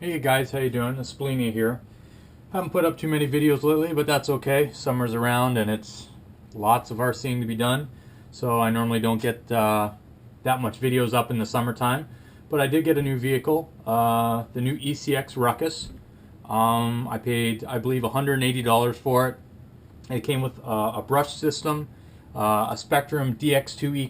Hey guys, how you doing? Asplenia here. Haven't put up too many videos lately, but that's okay. Summer's around and it's lots of RCing to be done, so I normally don't get that much videos up in the summertime. But I did get a new vehicle, the new ECX Ruckus. I paid, I believe, $180 for it. It came with a brush system, a Spectrum DX2E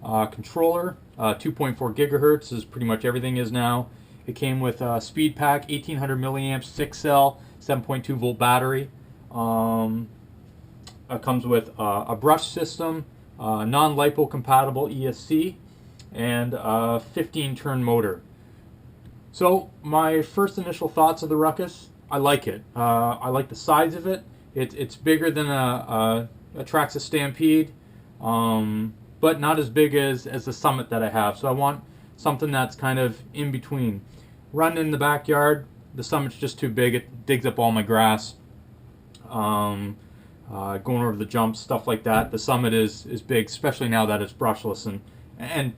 controller, 2.4 gigahertz is pretty much everything is now. It came with a speed pack, 1800 milliamps, 6 cell, 7.2 volt battery. It comes with a brush system, non-LiPo compatible ESC, and a 15 turn motor. So my first initial thoughts of the Ruckus, I like it. I like the size of it. It's bigger than a Traxxas Stampede, but not as big as the Summit that I have. So I want something that's kind of in between. Running in the backyard, the Summit's just too big. It digs up all my grass. Going over the jumps, stuff like that. The Summit is big, especially now that it's brushless and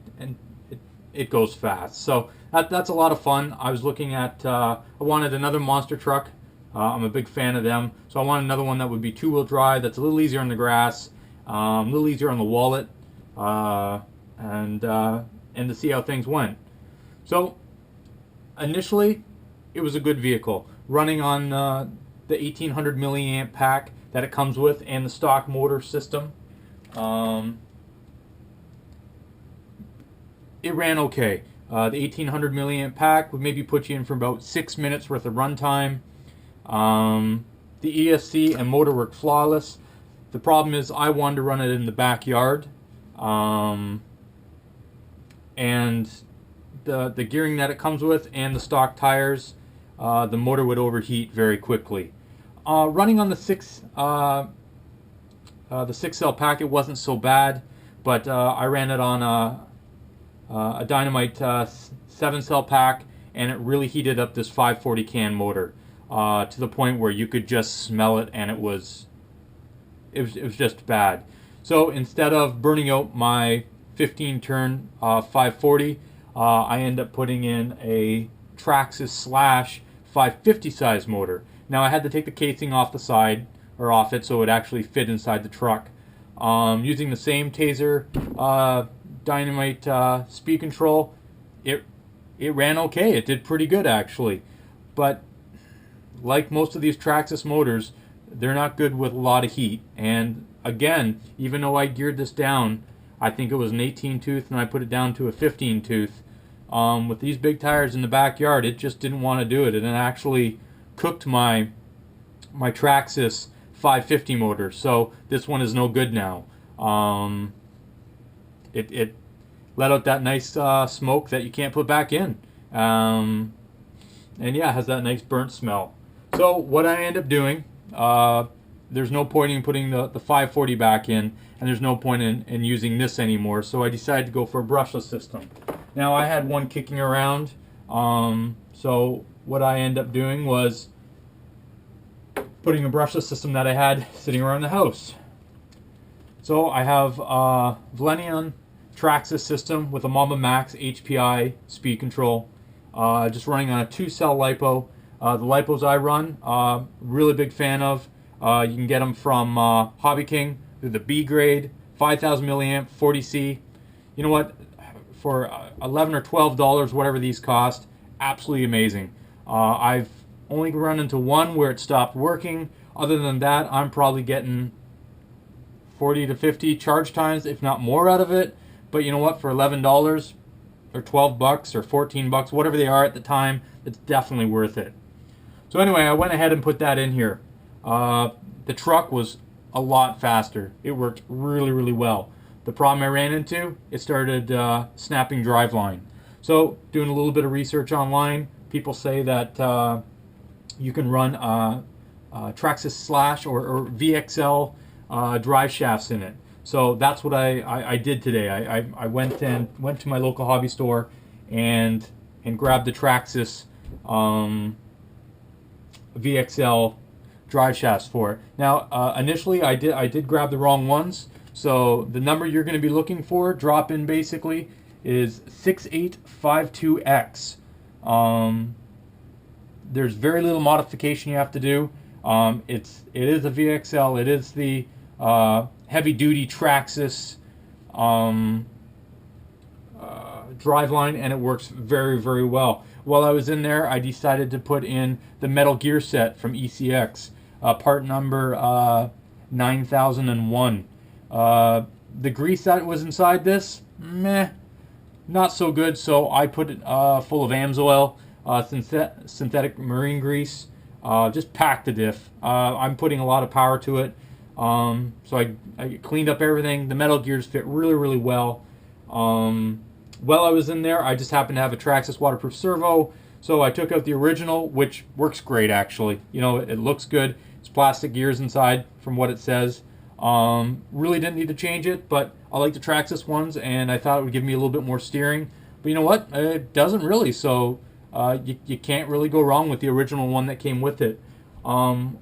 it goes fast. So that's a lot of fun. I was looking at, I wanted another monster truck. I'm a big fan of them. So I wanted another one that would be two-wheel drive, that's a little easier on the grass, a little easier on the wallet, and to see how things went. So initially, it was a good vehicle. Running on the 1800 milliamp pack that it comes with and the stock motor system. It ran okay. The 1800 milliamp pack would maybe put you in for about 6 minutes worth of runtime. The ESC and motor worked flawless. The problem is I wanted to run it in the backyard. And the gearing that it comes with and the stock tires, the motor would overheat very quickly. Running on the 6 cell pack, it wasn't so bad, but I ran it on a Dynamite 7 cell pack, and it really heated up this 540 can motor to the point where you could just smell it, and it was just bad. So instead of burning out my 15 turn 540, I end up putting in a Traxxas slash 550 size motor. Now I had to take the casing off the side, or off it, so it actually fit inside the truck. Using the same Taser Dynamite speed control, it ran okay. It did pretty good actually, but like most of these Traxxas motors, they're not good with a lot of heat. And again, even though I geared this down, I think it was an 18 tooth and I put it down to a 15 tooth. With these big tires in the backyard, it just didn't want to do it, and it actually cooked my Traxxas 550 motor. So this one is no good now. It let out that nice smoke that you can't put back in, and yeah, it has that nice burnt smell. So what I end up doing, there's no point in putting the 540 back in, and there's no point in using this anymore. So I decided to go for a brushless system. Now I had one kicking around, so what I ended up doing was putting a brushless system that I had sitting around the house. So I have a Vlenion Traxxas system with a Mamba Max HPI speed control, just running on a 2 cell LiPo. The LiPos I run, really big fan of. You can get them from Hobby King. They're the B grade, 5000 milliamp, 40C. You know what? For $11 or $12, whatever these cost, absolutely amazing. I've only run into one where it stopped working. Other than that, I'm probably getting 40 to 50 charge times, if not more, out of it. But you know what? For $11 or 12 bucks or 14 bucks, whatever they are at the time, it's definitely worth it. So anyway, I went ahead and put that in here. The truck was a lot faster. It worked really, really well. The problem I ran into, it started snapping driveline. So doing a little bit of research online, people say that you can run Traxxas slash or VXL drive shafts in it. So that's what I did today. I went to my local hobby store and grabbed the Traxxas VXL drive shafts for it. Now initially I did grab the wrong ones. So the number you're going to be looking for, drop in basically, is 6852X. There's very little modification you have to do. It is a VXL. It is the heavy duty Traxxas driveline, and it works very, very well. While I was in there, I decided to put in the metal gear set from ECX, part number 9001. The grease that was inside this, meh, not so good, so I put it full of AMSOIL, synthetic marine grease, just packed the diff. I'm putting a lot of power to it, so I cleaned up everything. The metal gears fit really, really well. While I was in there, I just happened to have a Traxxas waterproof servo, so I took out the original, which works great actually. You know, it looks good. It's plastic gears inside from what it says. Really didn't need to change it, but I like the Traxxas ones, and I thought it would give me a little bit more steering. But you know what? It doesn't really, so you can't really go wrong with the original one that came with it. One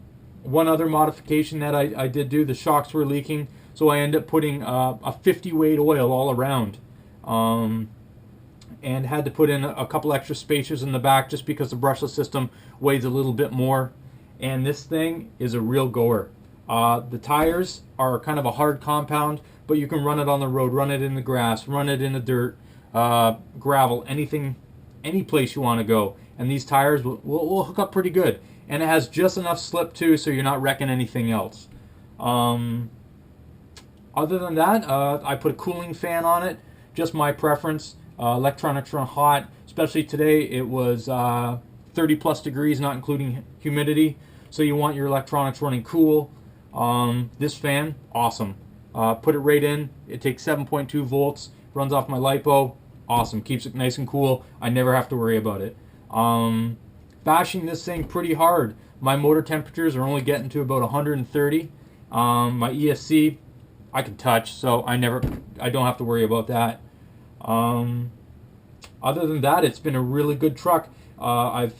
other modification that I did do, the shocks were leaking, so I ended up putting a 50 weight oil all around. And had to put in a couple extra spacers in the back just because the brushless system weighs a little bit more. And this thing is a real goer. The tires are kind of a hard compound, but you can run it on the road, run it in the grass, run it in the dirt, gravel, anything, any place you want to go. And these tires will hook up pretty good. And it has just enough slip too, so you're not wrecking anything else. Other than that, I put a cooling fan on it. Just my preference. Electronics run hot, especially today. It was 30 plus degrees, not including humidity. So you want your electronics running cool. This fan, awesome. Put it right in. It takes 7.2 volts. Runs off my LiPo. Awesome. Keeps it nice and cool. I never have to worry about it. Bashing this thing pretty hard. My motor temperatures are only getting to about 130. My ESC, I can touch, so I don't have to worry about that. Other than that, it's been a really good truck. I've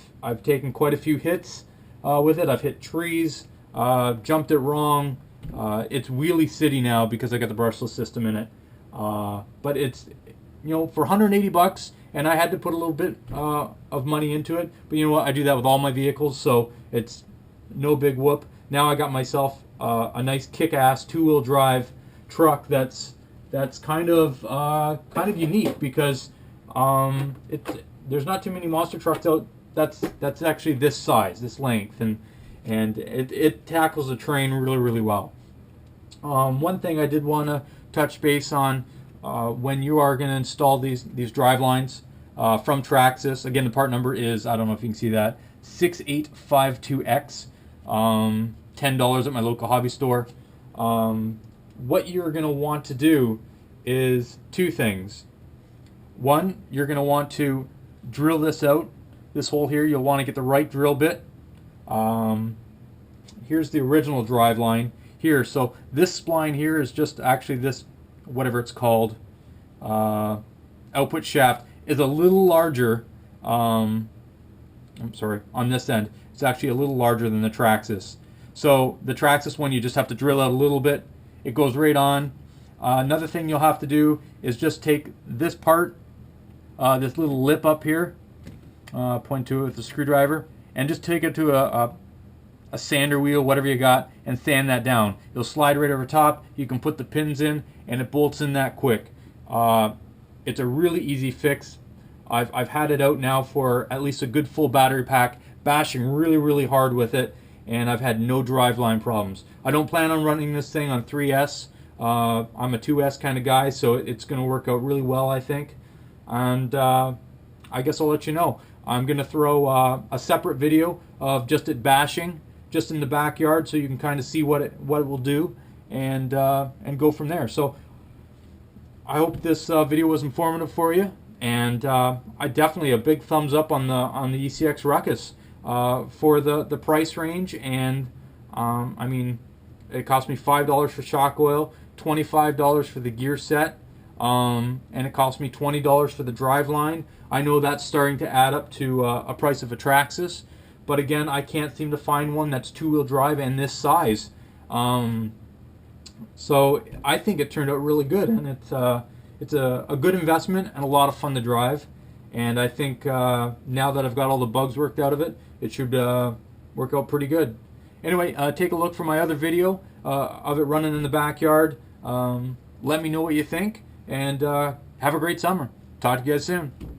taken quite a few hits with it. I've hit trees, jumped it wrong. It's wheelie city now because I got the brushless system in it. But it's, you know, for 180 bucks, and I had to put a little bit of money into it. But you know what? I do that with all my vehicles, so it's no big whoop. Now I got myself a nice kick-ass two-wheel drive truck that's kind of unique because there's not too many monster trucks out that's actually this size, this length, and it tackles the terrain really, really well. One thing I did want to touch base on, when you are going to install these drivelines from Traxxas, again the part number is, I don't know if you can see that, 6852X, $10 at my local hobby store. What you're going to want to do is two things. One, you're going to want to drill this out, this hole here. You'll want to get the right drill bit. Here's the original drive line here. So this spline here is just actually this, whatever it's called, output shaft is a little larger. I'm sorry, on this end, it's actually a little larger than the Traxxas. So the Traxxas one, you just have to drill out a little bit. It goes right on. Another thing you'll have to do is just take this part, this little lip up here, point to it with the screwdriver, and just take it to a sander wheel, whatever you got, and sand that down. It'll slide right over top. You can put the pins in, and it bolts in that quick. It's a really easy fix. I've had it out now for at least a good full battery pack, bashing really, really hard with it, and I've had no driveline problems. I don't plan on running this thing on 3S. I'm a 2S kind of guy, so it's going to work out really well, I think. And I guess I'll let you know. I'm going to throw a separate video of just it bashing, just in the backyard, so you can kind of see what it will do, and go from there. So I hope this video was informative for you, and I definitely a big thumbs up on the ECX Ruckus for the price range. And I mean, it cost me $5 for shock oil, $25 for the gear set, and it cost me $20 for the driveline. I know that's starting to add up to a price of a Traxxas, but again, I can't seem to find one that's two-wheel drive and this size. So I think it turned out really good, and it's a good investment and a lot of fun to drive. And I think now that I've got all the bugs worked out of it, it should work out pretty good. Anyway, take a look for my other video of it running in the backyard. Let me know what you think, and have a great summer. Talk to you guys soon.